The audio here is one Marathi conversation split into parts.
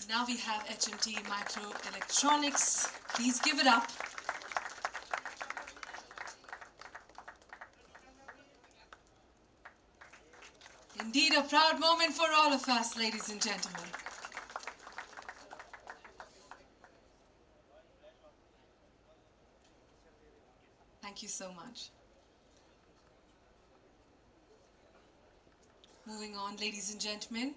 Now we have HMT Microelectronics. Please give it up. Indeed, a proud moment for all of us, ladies and gentlemen. Thank you so much. Moving on, ladies and gentlemen,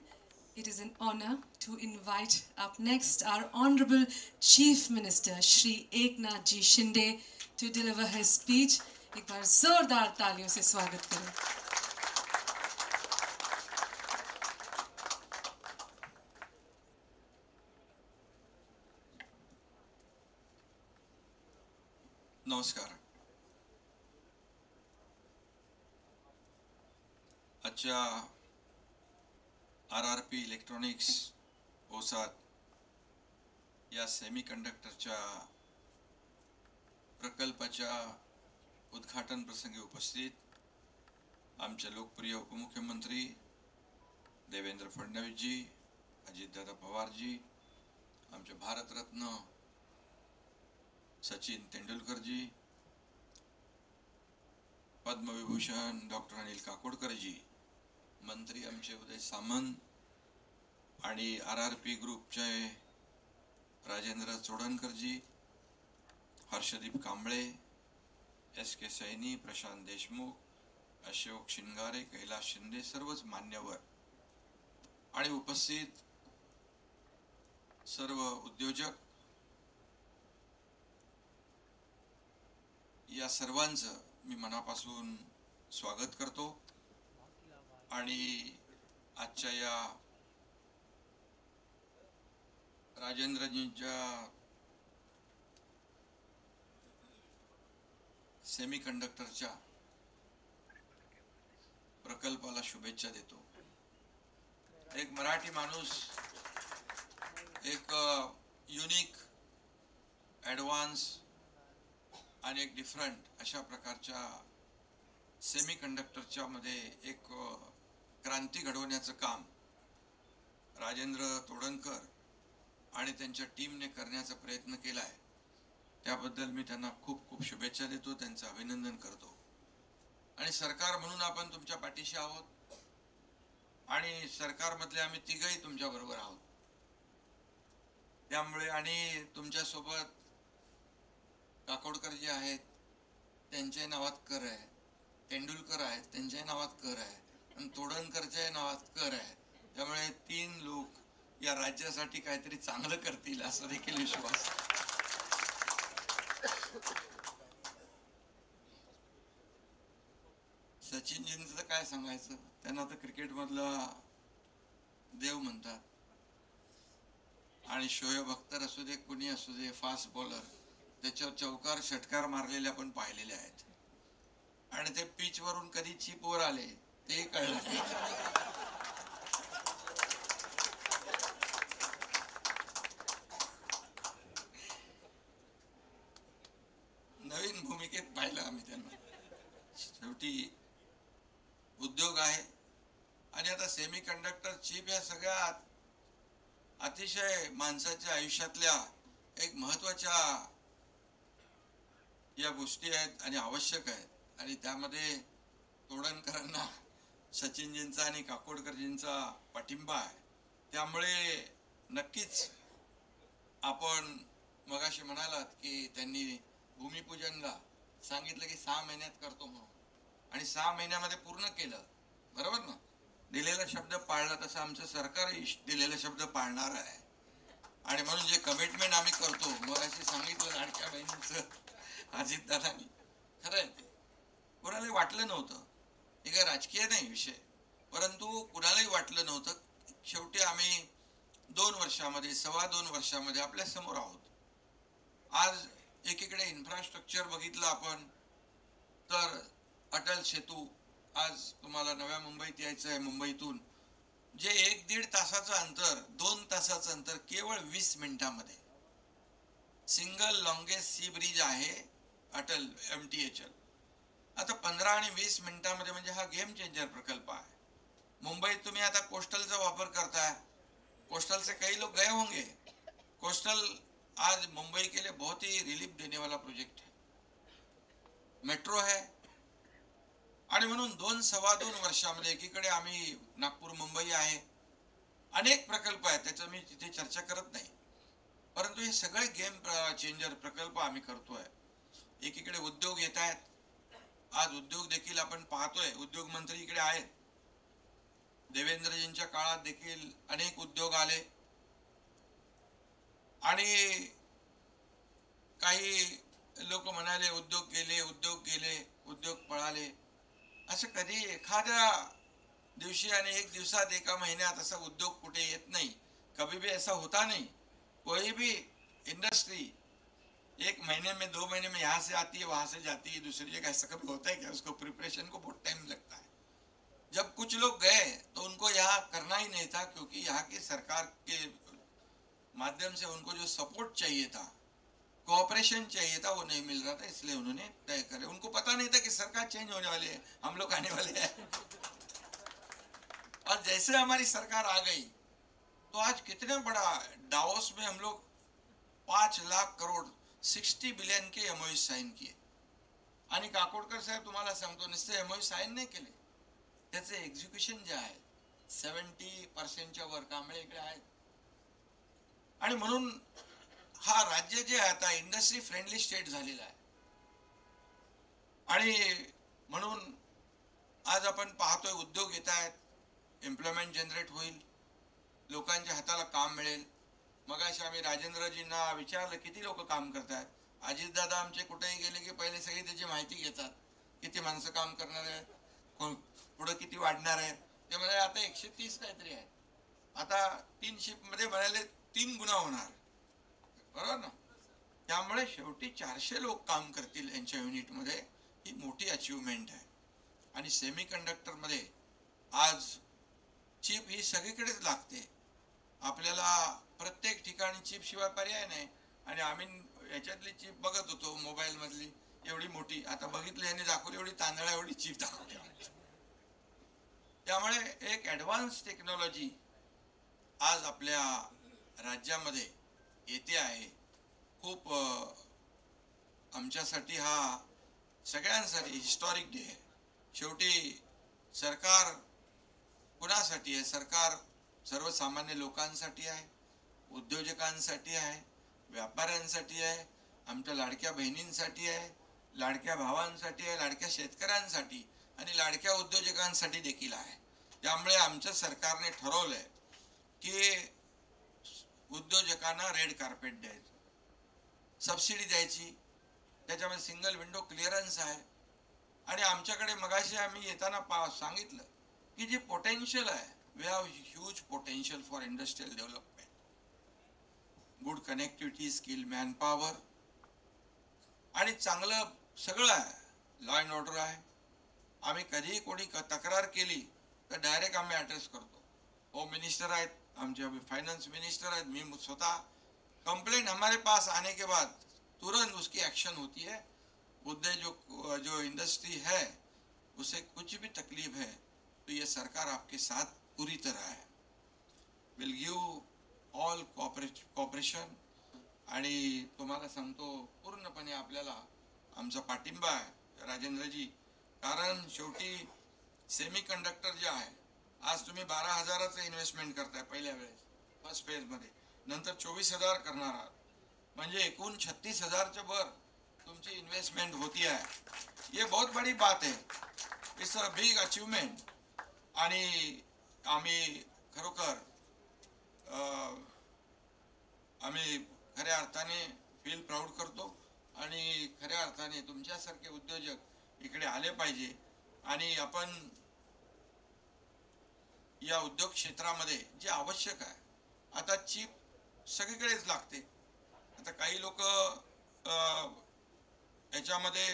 it is an honor to invite up next our Honorable Chief Minister, Shri Eknath Ji Shinde, to deliver his speech. एक बार जोरदार तालियों से स्वागत करें. नमस्कार. आजच्या RRP इलेक्ट्रॉनिक्स ओसात या सेमी कंडक्टरच्या प्रकल्पाच्या उद्घाटन प्रसंगी उपस्थित आमचे लोकप्रिय उपमुख्यमंत्री देवेंद्र फडणवीस जी, अजितदादा पवार जी, आमचे भारतरत्न सचिन तेंडुलकर जी, पद्मविभूषण डॉक्टर अनिल काकोडकर जी, मंत्री आमचे उदय सामंत आणि RRP ग्रुपचे राजेंद्र चोडणकर जी, हर्षदीप कांबळे, SK सैनी, प्रशांत देशमुख, अशोक शिंगारे, कैलास शिंदे, सर्वच मान्यवर आणि उपस्थित सर्व उद्योजक, या सर्वांचं मी मनापासून स्वागत करतो. आणि आजच्या या राजेंद्रजींच्या सेमी कंडक्टरच्या प्रकल्पाला शुभेच्छा देतो. एक मराठी माणूस एक युनिक, ॲडव्हान्स आणि एक डिफरंट अशा प्रकारच्या सेमी कंडक्टरच्या मध्ये एक क्रांती घडवण्याचं काम राजेंद्र तोडणकर आणि त्यांच्या टीमने करण्याचा प्रयत्न केला आहे. त्याबद्दल मी त्यांना खूप खूप शुभेच्छा देतो, त्यांचं अभिनंदन करतो. आणि सरकार म्हणून आपण तुमच्या पाठीशी आहोत आणि सरकारमधले आम्ही तिघही तुमच्या बरोबर आहोत. त्यामुळे आणि तुमच्यासोबत काकोडकर जे आहेत त्यांच्या नावात कर आहे, तेंडुलकर आहेत त्यांच्या नावात कर आहे आणि तोडणकरच्या नावात कर आहे. त्यामुळे तीन लोक या राज्यासाठी काहीतरी चांगलं करतील असा देखील विश्वास. सचिनजींचं काय सांगायचं, त्यांना तर क्रिकेट मधला देव म्हणतात. आणि शोएब अख्तर असू दे, कुणी असू दे, फास्ट बॉलर, त्याच्यावर चौकार षटकार मारलेले आपण पाहिलेले आहेत. आणि ते पिच वरून कधी चिप वर आले ते कळलं नाही. नवीन भूमिकेत पाहिलं आम्ही त्यांना. शेवटी उद्योग आहे आणि आता सेमी कंडक्टर चिप या सगळ्यात अतिशय माणसाच्या आयुष्यातल्या एक महत्वाच्या या गोष्टी आहेत आणि आवश्यक आहेत. आणि त्यामध्ये तोडणकरांना सचिनजींचा आणि काकोडकरजींचा पाठिंबा आहे. त्यामुळे नक्कीच आपण मगाशी म्हणालात की त्यांनी भूमिपूजनला सांगितलं की 6 महिन्यात करतो म्हणून, आणि 6 महिन्यामध्ये पूर्ण केलं. बरोबर ना? दिलेला शब्द पाळला, तसं आमचं सरकार दिलेला शब्द पाळणार आहे. आणि म्हणून जे कमिटमेंट आम्ही करतो, मग अशी सांगितलं लाडक्या बहिणींचं अजितदादांनी, खरं आहे ते. कुणालाही वाटलं नव्हतं, हे काय राजकीय नाही विषय, परंतु कुणालाही वाटलं नव्हतं. शेवटी आम्ही 2 वर्षामध्ये, 2.25 वर्षामध्ये आपल्या समोर आहोत. आज एकीकडे इन्फ्रास्ट्रक्चर बघितलं आपण तर अटल सेतू, आज तुम्हाला नव्या मुंबईत यायचं आहे, मुंबईतून जे 1-1.5 तासाचं अंतर, 2 तासाचं अंतर केवळ 20 मिनिटांमध्ये. सिंगल लॉंगेस्ट सी ब्रिज आहे अटल MTHL. आता 15 आणि 20 मिनिटांमध्ये, म्हणजे हा गेम चेंजर प्रकल्प आहे. मुंबईत तुम्ही आता कोस्टलचा वापर करताय, कोस्टल से कई लोग गए होंगे। कोस्टल आज मुंबई के लिए बहुत ही रिलीफ देने वाला प्रोजेक्ट है, मेट्रो है। आणि म्हणून 2-2.25 वर्षामध्ये एकीकडे आम्ही नागपूर मुंबई आहे, अनेक प्रकल्प आहेत, त्याचं मी तिथे चर्चा करत नाही, परंतु हे सगळे गेम चेंजर प्रकल्प आम्ही करतोय। एकीकडे उद्योग येत आहेत, आज उद्योग देखील आपण पाहतोय, उद्योग मंत्री इकडे आहेत, देवेंद्रजींच्या काळात देखील अनेक उद्योग आले आणि काही लोक म्हणाले उद्योग गेले उद्योग पळाले। असं कधी एखाद्या दिवशी आणि एक दिवसात एका महिन्यात असा उद्योग कुठे येत नाही, कभी भी ऐसा होता नहीं। कोई भी इंडस्ट्री एक महीने में 2 महीने में यहाँ से आती है वहां से जाती है दूसरी जगह, ऐसा कभी होता है क्या? उसको प्रिपरेशन को बहुत टाइम लगता है। जब कुछ लोग गए तो उनको यहाँ करना ही नहीं था, क्योंकि यहाँ की सरकार के माध्यम से उनको जो सपोर्ट चाहिए था, कोऑपरेशन चाहिए था, वो नहीं मिल रहा था, इसलिए उन्होंने तय करे। उनको पता नहीं था कि सरकार चेंज होने वाली है, हम लोग आने वाले हैं। और जैसे हमारी सरकार आ गई तो आज कितने बड़ा डावोस में हम लोग 5 लाख करोड़ 60 बिलियन के एमओयू साइन किए। आणि काकोडकर साहेब तुम्हाला सांगतो, नुसते एमओयू साइन नाही केले, त्याचे एक्झिक्युशन जे आहे 70% वर कांबळे इकडे आहेत। आणि म्हणून हा राज्य जे आहे आता इंडस्ट्री फ्रेंडली स्टेट झालेला आहे। आणि म्हणून आज आपण पाहतोय उद्योग येत आहेत, एम्प्लॉयमेंट जनरेट होईल, लोकांच्या हाताला काम मिळेल। मगाशी आम्ही राजेंद्रजींना विचारलं किती लोक काम करतात, अजित दादा आमचे कुठेही गेले की पहिले सगळी त्याची माहिती घेतात, किती माणसं काम करणार आहेत, कोण पुढे किती वाढणार आहेत। ते म्हणाले आता 130 काहीतरी आहे, आता 3 शिफ्ट मध्ये म्हणाले 3 गुणा होणार, बरोबर ना? त्यामुळे शेवटी 400 लोक काम करतील यांच्या युनिट मध्ये, ही मोठी अचीवमेंट आहे। आणि सेमी कंडक्टर मध्ये आज चिप ही सगळीकडेच लागते, आपल्याला प्रत्येक ठिकाणी चिप शिवाय पर्याय नाही। आणि आम्ही याच्यातली चिप बघत होतो मोबाईल मधली, एवढी मोठी, आता बघितलं यांनी दाखवली एवढी तांदळा एवढी चिप दाखवली। त्यामुळे एक ऍडव्हान्स टेक्नॉलॉजी आज आपल्या राज्यामध्ये येते आहे। खूप आमच्यासाठी हा सगळ्यांसाठी हिस्टॉरिक डे आहे। शेवटी सरकार कुणासाठी आहे? सरकार सर्वसामान्य लोकांसाठी आहे, उद्योजकांसाठी आहे, व्यापाऱ्यांसाठी आहे, आमच्या लाडक्या बहिणींसाठी आहे, लाडक्या भावांसाठी आहे, लाडक्या शेतकऱ्यांसाठी आणि लाडक्या उद्योजकांसाठी देखील आहे। त्यामुळे आमच्या सरकारने ठरवलंय की उद्योजकांना रेड कार्पेट द्यायचं, सबसिडी द्यायची, त्याच्यामध्ये सिंगल विंडो क्लिअरन्स आहे। आणि आमच्याकडे मगाशी आम्ही येताना सांगितलं की जी पोटेन्शियल आहे, we have huge potential for industrial development, good connectivity, skill manpower आणि चांगलं सगळं आहे, लॉ अँड ऑर्डर आहे। आम्ही कधीही कोणी तक्रार केली तर डायरेक्ट आम्ही ॲड्रेस करतो। होम मिनिस्टर आहेत, आमचे फाइनेंस मिनिस्टर आहेत, मी स्वतः, कंप्लेंट हमारे पास आने के बाद तुरंत उसकी एक्शन होती है। जो इंडस्ट्री है उसे कुछ भी तकलीफ है तो ये सरकार आपके साथ पूरी तरह है, विल गिव ऑल कॉपरेशन। आणि तुम्हाला सांगतो पूर्णपणे आपल्याला आमचा पाठिंबा आहे राजेंद्रजी, कारण शेवटी सेमी कंडक्टर जे आहे, आज तुम्ही 12,000चं इन्व्हेस्टमेंट करताय पहिल्या वेळेस फर्स्ट फेज मध्ये, नंतर 24,000 करणार आहात, म्हणजे एकूण 36,000च्या वर तुमची इन्वेस्टमेंट होती है। ये बहुत बड़ी बात है, इट्स अ बिग अचीवमेंट। आणि आम्ही खरोखर आम्ही खऱ्या अर्थाने फील प्राऊड करतो आणि खऱ्या अर्थाने तुमच्यासारखे उद्योजक इकडे आले पाहिजे। आणि आपण या उद्योग क्षेत्रामध्ये जे आवश्यक आहे, आता चिप सगळीकडेच लागते। आता काही लोक याच्यामध्ये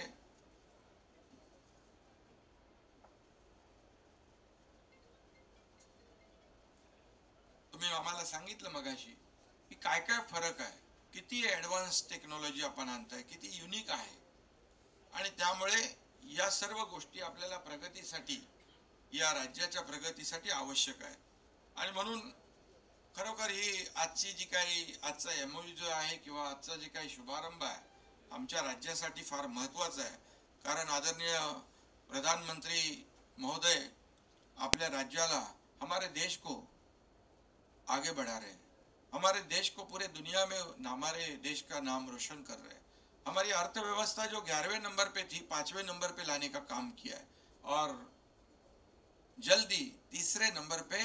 तुम्ही आम्हाला सांगितलं मगाशी की काय काय फरक आहे, किती ऍडव्हान्स टेक्नॉलॉजी आपण आणताय, किती युनिक आहे। आणि त्यामुळे या सर्व गोष्टी आपल्याला प्रगतीसाठी, या राज्याच्या प्रगतीसाठी आवश्यक आहे। आणि म्हणून खरोखर ही आजची जी काही आजचा MOU जो आहे किंवा आजचा जे काही शुभारंभ आहे आमच्या राज्यासाठी फार महत्त्वाचा आहे. कारण आदरणीय प्रधानमंत्री महोदय अपने राज्याला, हमारे देश को आगे बढ़ा रहे हैं. हमारे देश को पूरे दुनिया में हमारे देश का नाम रोशन कर रहे हैं. हमारी अर्थव्यवस्था जो 11वें नंबर पे थी 5वें नंबर पे लाने का काम किया है और जल्दी तीसरे नंबर पे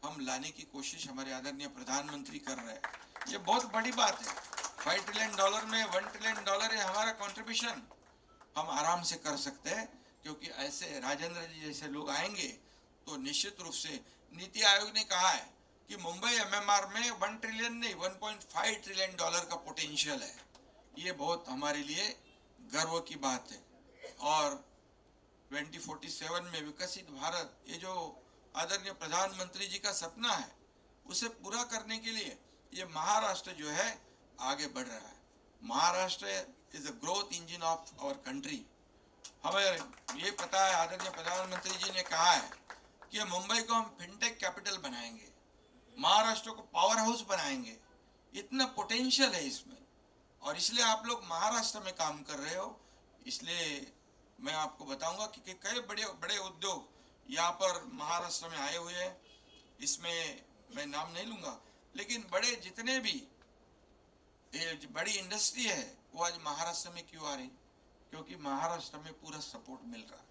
हम लाने की कोशिश हमारे आदरणीय प्रधानमंत्री कर रहे हैं. ये बहुत बड़ी बात है. $5 ट्रिलियन में $1 ट्रिलियन है हमारा कंट्रीब्यूशन. हम आराम से कर सकते हैं क्योंकि ऐसे राजेंद्र जी जैसे लोग आएंगे तो निश्चित रूप से नीति आयोग ने कहा है कि मुंबई MMR में $1 ट्रिलियन नहीं $1.5 ट्रिलियन का पोटेंशियल है. ये बहुत हमारे लिए गर्व की बात है. और 2047 में विकसित भारत, ये जो आदरणीय प्रधानमंत्री जी का सपना है उसे पूरा करने के लिए ये महाराष्ट्र जो है आगे बढ़ रहा है. Maharashtra is a growth engine of our country. हमें ये पता है आदरणीय प्रधानमंत्री जी ने कहा है कि मुंबई को हम फिनटेक कैपिटल बनाएंगे, महाराष्ट्र को पावर हाउस बनाएंगे. इतना पोटेंशियल है इसमें और इसलिए आप लोग महाराष्ट्र में काम कर रहे हो. इसलिए मैं आपको बताऊंगा कि कई बड़े बड़े उद्योग यहाँ पर महाराष्ट्र में आए हुए हैं. इसमें मैं नाम नहीं लूंगा लेकिन बड़े जितने भी बड़ी इंडस्ट्री है वो आज महाराष्ट्र में क्यों आ रही? क्योंकि महाराष्ट्र में पूरा सपोर्ट मिल रहा है.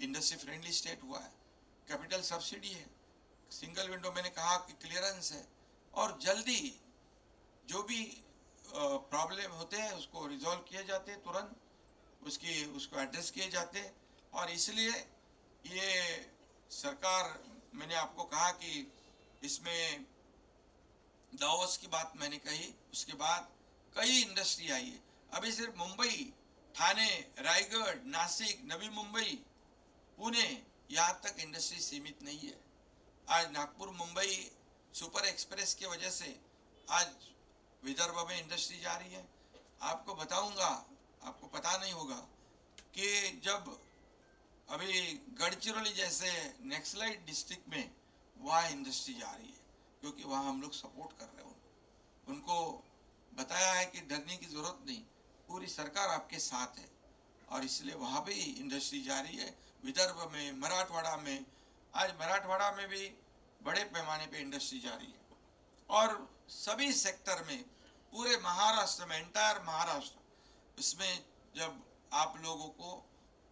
इंडस्ट्री फ्रेंडली स्टेट हुआ है, कैपिटल सब्सिडी है, सिंगल विंडो मैंने कहा कि क्लियरेंस है और जल्दी जो भी प्रॉब्लम होते हैं उसको रिजॉल्व किए जाते हैं, तुरंत उसको एड्रेस किए जाते हैं. और इसलिए ये सरकार, मैंने आपको कहा कि इसमें दावोस की बात मैंने कही, उसके बाद कई इंडस्ट्री आई है. अभी सिर्फ मुंबई, ठाणे, रायगढ़, नासिक, नवी मुंबई, पुणे, यहाँ तक इंडस्ट्री सीमित नहीं है. आज नागपुर मुंबई सुपर एक्सप्रेस की वजह से आज विदर्भ में इंडस्ट्री जा रही है. आपको बताऊंगा, आपको पता नहीं होगा कि जब अभी गढ़चिरौली जैसे नक्सलाइट डिस्ट्रिक्ट में वहाँ इंडस्ट्री जा रही है क्योंकि वहाँ हम लोग सपोर्ट कर रहे हैं. उनको बताया है कि डरने की जरूरत नहीं, पूरी सरकार आपके साथ है और इसलिए वहाँ भी इंडस्ट्री जा रही है. विदर्भ में, मराठवाड़ा में, आज मराठवाड़ा में भी बड़े पैमाने पे इंडस्ट्री जा रही है और सभी सेक्टर में पूरे महाराष्ट्र में, एंटायर महाराष्ट्र, इसमें जब आप लोगों को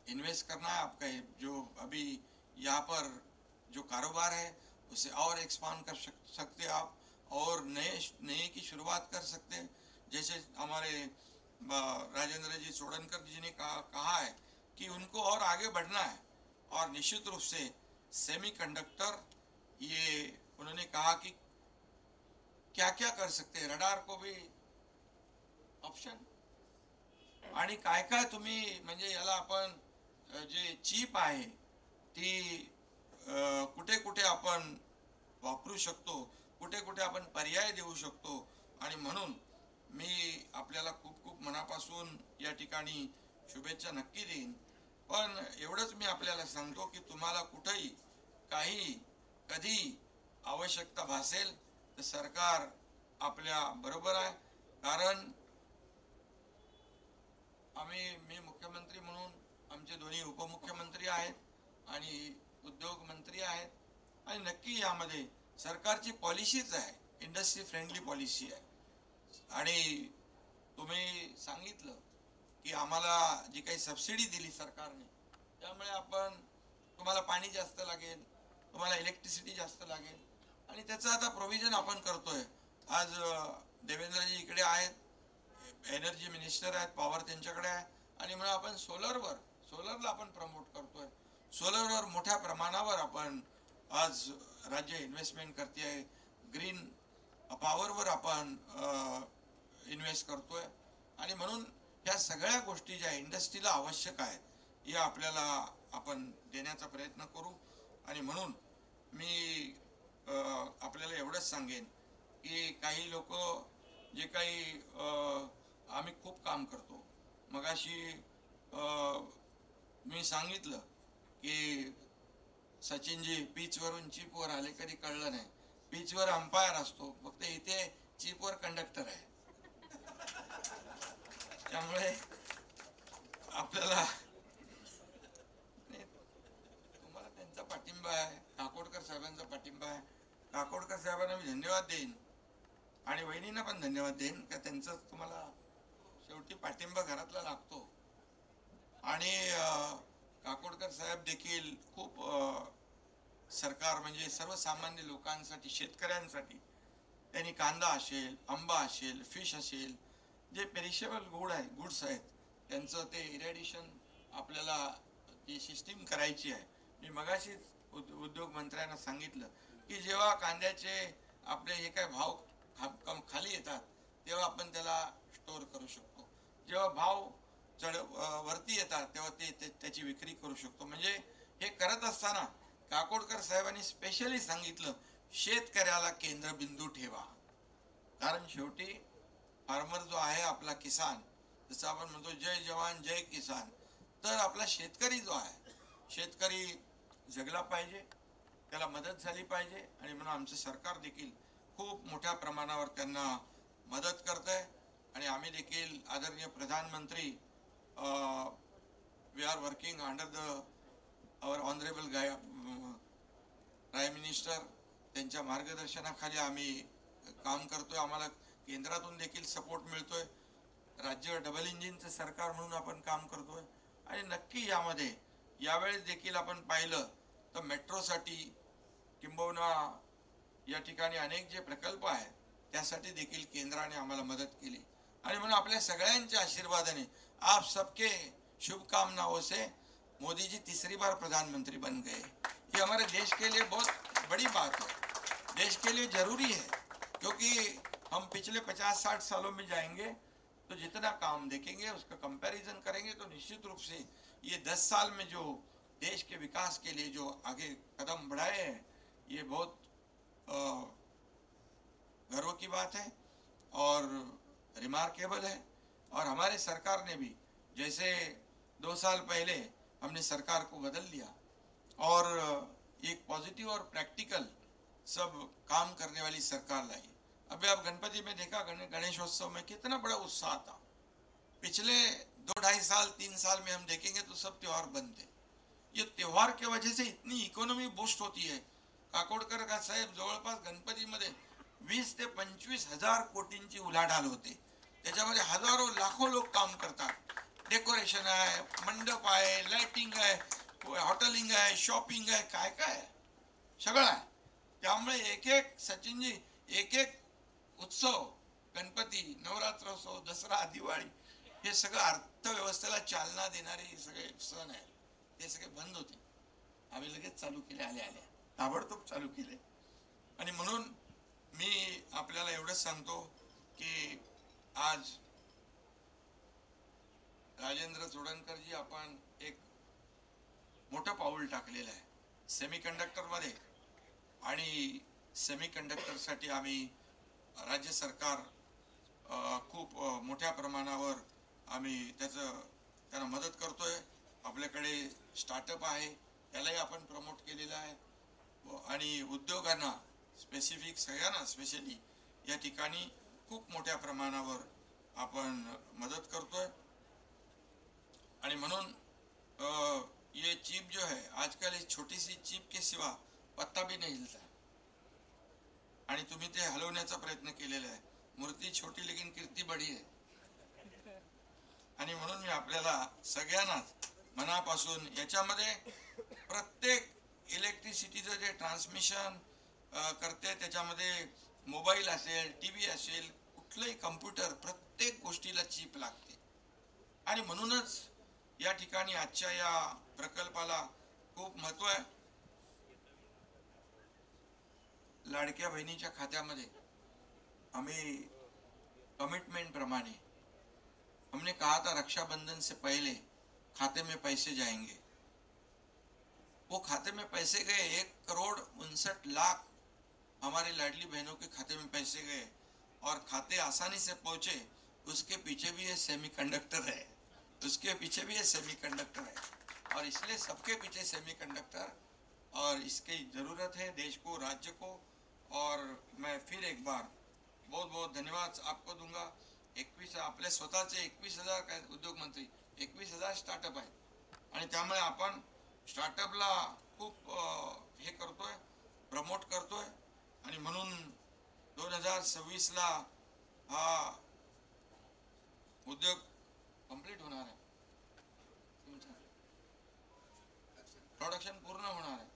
इन्वेस्ट करना है, आपका जो अभी यहाँ पर जो कारोबार है उसे और एक्सपांड कर सकते हैं आप और नए की शुरुआत कर सकते हैं. जैसे हमारे राजेंद्र जी सोडनकर जी ने कहा है कि उनको और आगे बढ़ना है और निश्चित रूप से सेमीकंडक्टर, ये उन्होंने कहा कि क्या क्या कर सकते हैं, रडार को भी ऑप्शन आणि काय काय तुम्ही म्हणजे याला आपण जे चिप आहे ती कुठे कुठे आपण वापरू शकतो, कुठे कुठे आपण पर्याय देऊ शकतो. आणि म्हणून मी आपल्याला खूप खूप मनापासून या ठिकाणी शुभेच्छा नक्की देईन. पण एवढंच मी आपल्याला सांगतो की तुम्हाला कुठेही काही कधी आवश्यकता भासेल तर सरकार आपल्या बरोबर आहे. कारण मी मुख्यमंत्री म्हणून, आमचे दोन्ही उपमुख्यमंत्री आहेत आणि उद्योग मंत्री आहेत आणि नक्की यामध्ये सरकारची पॉलिसीच आहे, इंडस्ट्री फ्रेंडली पॉलिसी आहे. आणि तुम्ही सांगितलं की आम्हाला जी काही सबसिडी दिली सरकारने त्यामुळे आपण, तुम्हाला पाणी जास्त लागेल, तुम्हाला इलेक्ट्रिसिटी जास्त लागेल आणि त्याचं आता प्रोव्हिजन आपण करतोय. आज देवेंद्रजी इकडे आहेत, एनर्जी मिनिस्टर आहेत, पॉवर त्यांच्याकडे आहे आणि म्हणून आपण सोलरला आपण प्रमोट करतोय. सोलरवर मोठ्या प्रमाणावर आपण आज राज्य इन्व्हेस्टमेंट करते आहे. ग्रीन पॉवरवर आपण इन्व्हेस्ट करतोय आणि म्हणून ह्या सगळ्या गोष्टी ज्या इंडस्ट्रीला आवश्यक आहेत या आपल्याला आपण देण्याचा प्रयत्न करू. आणि म्हणून मी आपल्याला एवढंच सांगेन की काही लोक जे काही आम्ही खूप काम करतो, मगाशी मी सांगितलं की सचिनजी पिचवरून चिपवर आले कधी कळलं नाही. पिचवर अंपायर असतो, फक्त इथे चिपवर कंडक्टर आहे. त्यामुळे आपल्याला तुम्हाला त्यांचा पाठिंबा आहे, काकोडकर साहेबांचा पाठिंबा आहे. काकोडकर साहेबांना मी धन्यवाद देईन आणि वहिनींना पण धन्यवाद देईन का त्यांचा तुम्हाला शेवटी पाठिंबा घरातला लागतो. आणि काकोडकर साहेब देखील खूप सरकार म्हणजे सर्वसामान्य लोकांसाठी, शेतकऱ्यांसाठी त्यांनी कांदा असेल, आंबा असेल, फिश असेल, जे पेरिशेबल गुड्स आहेत त्यांचं ते इरॅडिशन आपल्याला ती सिस्टीम करायची आहे. मी मगाशीच उद्योग मंत्र्यांना सांगितलं की जेव्हा कांद्याचे आपले हे काय भाव खाली येतात तेव्हा आपण त्याला स्टोअर करू शकतो, जेव्हा भाव वरती येतात तेव्हा त्याची विक्री करू शकतो. म्हणजे हे करत असताना काकोडकर साहेबांनी स्पेशली सांगितलं शेतकऱ्याला केंद्रबिंदू ठेवा. कारण शेवटी फार्मर जो आहे आपला किसान, जसं आपण म्हणतो जय जवान जय किसान, तर आपला शेतकरी जो आहे, शेतकरी जगला पाहिजे, त्याला मदत झाली पाहिजे. आणि म्हणून आमचं सरकार देखील खूप मोठ्या प्रमाणावर त्यांना मदत करत आहे. आणि आम्ही देखील आदरणीय प्रधानमंत्री we are working under our honourable prime minister, त्यांच्या मार्गदर्शनाखाली आम्ही काम करतोय. आम्हाला केंद्रातून देखील सपोर्ट मिळतोय, राज्य डबल इंजिनचं सरकार म्हणून आपण काम करतोय. आणि नक्की यामध्ये यावेळेस देखील आपण पाहिलं तर मेट्रोसाठी किंबहुना या ठिकाणी अनेक जे प्रकल्प आहेत त्यासाठी देखील केंद्राने आम्हाला मदत केली. आणि म्हणून आपल्या सगळ्यांच्या आशीर्वादाने आप सबके शुभकामनाओं से मोदी जी तीसरी बार प्रधानमंत्री बन गए. ये हमारे देश के लिए बहुत बड़ी बात है, देश के लिए जरूरी है, क्योंकि हम पिछले 50-60 सालों में जाएंगे तो जितना काम देखेंगे उसका कंपैरिजन करेंगे तो निश्चित रूप से ये 10 साल में जो देश के विकास के लिए जो आगे कदम बढ़ाए हैं ये बहुत गर्व की बात है और रिमार्केबल है. और हमारे सरकार ने भी जैसे 2 साल पहले हमने सरकार को बदल दिया और एक पॉजिटिव और प्रैक्टिकल सब काम करने वाली सरकार लाई. अभी आप गणपति में देखा, गणेशोत्सव में कितना बड़ा उत्साह था. पिछले 2-2.5 साल 3 साल में हम देखेंगे तो सब त्योहार बंद थे. ये त्योहार के वजह से इतनी इकॉनॉमी बूस्ट होती है. काकोडकर का साहेब जवळपास गणपतीमध्ये 20 ते 25 हजार कोटींची उलाढाल होते. त्याच्यामध्ये हजारो लाखो लोक काम करतात. डेकोरेशन आहे, मंडप आहे, लाइटिंग आहे, हॉटेलिंग आहे, शॉपिंग आहे, काय काय सगळं आहे. त्यामुळे एक एक सचिनजी एक एक उत्सव, गणपती, नवरात्रोत्सव, दसरा, दिवाळी हे सगळं अर्थव्यवस्थेला चालना देणारे सगळे सण आहेत, ते सगळे बंद होते. आम्ही लगेच चालू केले, आल्या ताबडतोब चालू केले. आणि म्हणून मी आपल्याला एवढंच सांगतो की आज राजेंद्र चोडणकरजी आपण एक मोठं पाऊल टाकलेलं आहे सेमीकंडक्टर मध्ये. आणि सेमीकंडक्टरसाठी आम्ही राज्य सरकार खूप मोठ्या प्रमाणावर आम्ही त्यांना मदत करतोय. आपल्याकडे स्टार्टअप आहे त्यालाही आपण प्रमोट केलेलं आहे. आणि उद्योगांना स्पेसिफिक सगळ्यांना स्पेशली या ठिकाणी खूप मोठ्या प्रमाणावर आपण मदत करतोय. आणि म्हणून ये चिप जो है आजकल इस छोटी सी चिप के सिवा पत्ता भी नहीं हिलता. आणि तुम्ही ते हलवण्याचा प्रयत्न केलेला आहे. मूर्ती छोटी लेकिन कीर्ती बडी आहे. आणि म्हणून मी आपल्याला सगळ्यांनाच मनापासून याच्यामध्ये प्रत्येक इलेक्ट्रिसिटीचं जे ट्रान्समिशन करते त्याच्यामध्ये मोबाईल असेल, टीव्ही असेल, कुठलंही कम्प्युटर, प्रत्येक गोष्टीला चिप लागते. आणि म्हणूनच या ठिकाणी आजच्या या प्रकल्पाला खूप महत्व आहे. लाडक्या बहिणीच्या खात्यामध्ये हमें कमिटमेंट प्रमाणे हमने कहा था रक्षाबंधन से पहले खाते में पैसे जाएंगे. वो खाते में पैसे गए, 1,59,00,000 हमारे लाडली बहनों के खाते में पैसे गए और खाते आसानी से पहुंचे. उसके पीछे भी ये सेमीकंडक्टर है, उसके पीछे भी ये सेमीकंडक्टर है. और इसलिए सबके पीछे सेमीकंडक्टर और इसकी जरूरत है देश को, राज्य को. और मैं फिर एक बार बहुत बहुत धन्यवाद आपको दूंगा. 21 आपले स्वतःचे 21,000 काय उद्योग मंत्री 21,000 स्टार्टअप आहेत आणि त्यामुळे आपण स्टार्टअपला खूप हे करतोय, प्रमोट करतोय आणि म्हणून 2026ला हा उद्योग कंप्लीट होणार आहे. प्रोडक्शन पूर्ण होणार आहे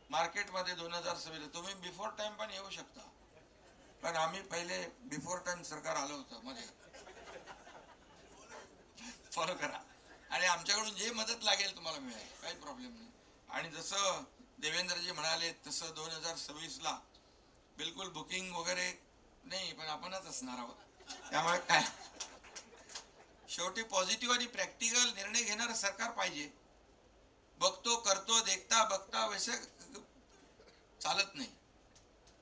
मार्केटमध्ये 2026. तुम्ही बिफोर टाइम पण येऊ शकता, पण आम्ही पहिले बिफोर टाइम सरकार आलं होतं मध्ये. फॉलो करा आणि आमच्याकडून जे मदत लागेल तुम्हाला मिळेल, काही प्रॉब्लेम नाही. आणि जसं देवेंद्रजी म्हणाले तसं 2026ला बिलकुल बुकिंग वगैरे नाही, पण आपणच असणार आहोत. त्यामुळे काय शेवटी पॉझिटिव्ह आणि प्रॅक्टिकल निर्णय घेणारं सरकार पाहिजे. बघतो करतो देखता बघता वैसे चालत नाही.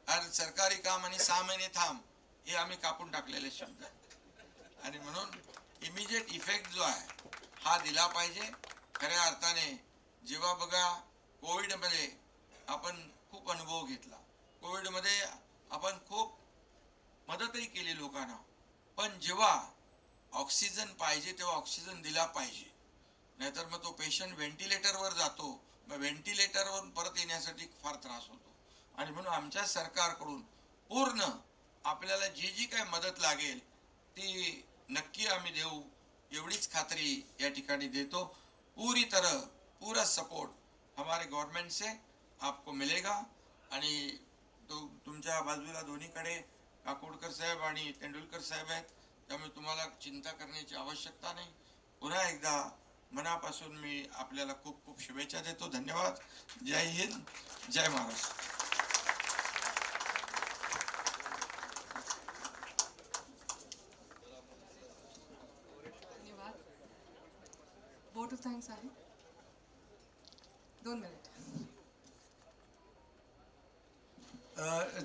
आणि सरकारी काम आणि 6 महिने थांब हे आम्ही कापून टाकलेले शब्द आणि म्हणून इमिजिएट इफेक्ट जो आहे हा दिला पाहिजे. खऱ्या अर्थाने जेव्हा बघा कोविडमध्ये आपण खूप अनुभव घेतला, कोविडमध्ये आपण खूप मदतही केली लोकांना, पण जेव्हा ऑक्सिजन पाहिजे तेव्हा ऑक्सिजन दिला पाहिजे. नाहीतर मग तो पेशंट व्हेंटिलेटरवर जातो, मग व्हेंटिलेटरवर परत येण्यासाठी फार त्रास होतो. आणि म्हणून आमच्या सरकारकडून पूर्ण आपल्याला जी जी काही मदत लागेल ती नक्की आम्ही देऊ एवढीच खात्री या ठिकाणी देतो. पूरी तरह पूरा सपोर्ट हमारे गवर्नमेंट से आपको मिलेगा. आणि तुमच्या बाजूला दोन्हीकडे काकोडकर साहेब आणि तेंडुलकर साहेब आहेत, त्यामुळे तुम्हाला चिंता करण्याची आवश्यकता नाही. पुन्हा एकदा मनापासून मी आपल्याला खूप खूप शुभेच्छा देतो. धन्यवाद. जय हिंद, जय महाराष्ट्र. धन्यवाद. वोट ऑफ थँक्स आहे. 2 minute.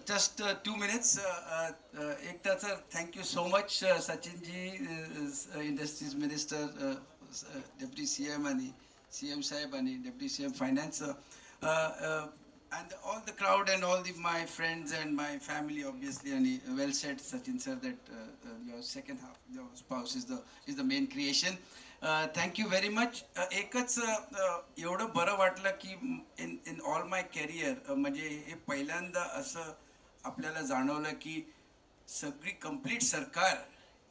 Just 2 minutes. Ekta sir, thank you so much, Sachin ji, Industries Minister, Deputy CM and CM Saib and Deputy CM Finance, and all the crowd and all my friends and my family, obviously. And well said, Sachin sir, that your second half, your spouse is the main creation. Thank you very much. एकच एवढं बरं वाटलं की इन ऑल माय कॅरियर म्हणजे हे पहिल्यांदा असं आपल्याला जाणवलं की सगळी कंप्लीट सरकार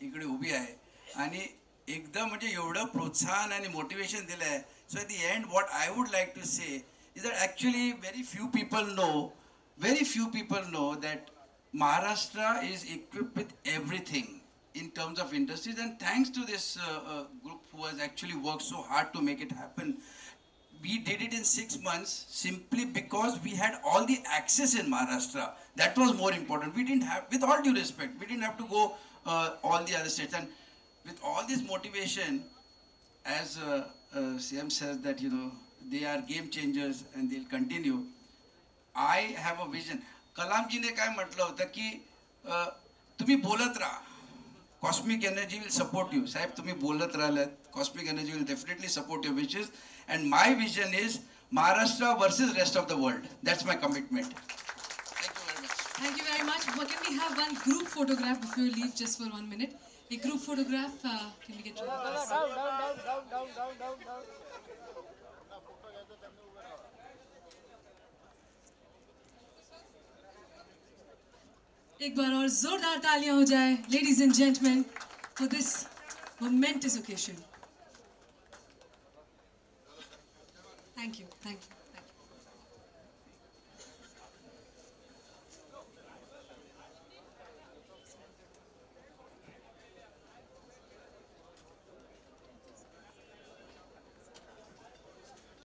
इकडे उभी आहे आणि एकदम म्हणजे एवढं प्रोत्साहन आणि मोटिवेशन दिलं आहे. So at the end what I would like to say is that actually very few people know that Maharashtra is equipped with everything in terms of industries, and thanks to this group who has actually worked so hard to make it happen. We did it in 6 months simply because we had all the access in Maharashtra. That was more important. We didn't have, with all due respect, we didn't have to go all the other states. And with all this motivation, as CM says that, you know, they are game changers and they'll continue. I have a vision. कलामजीने काय म्हटलं होतं की तुम्ही बोलत राहा, cosmic energy will support you. साहेब तुम्ही बोलत राहिलात, cosmic energy will definitely support your wishes. And my vision is Maharashtra versus rest of the world. That's my commitment. Thank you very much. But can we have one group photograph before you leave, just for 1 minute? A group photograph. Can we get to down. एक बार और जोरदार तालियां हो जाए, ladies and gentlemen, for this momentous occasion. Thank you.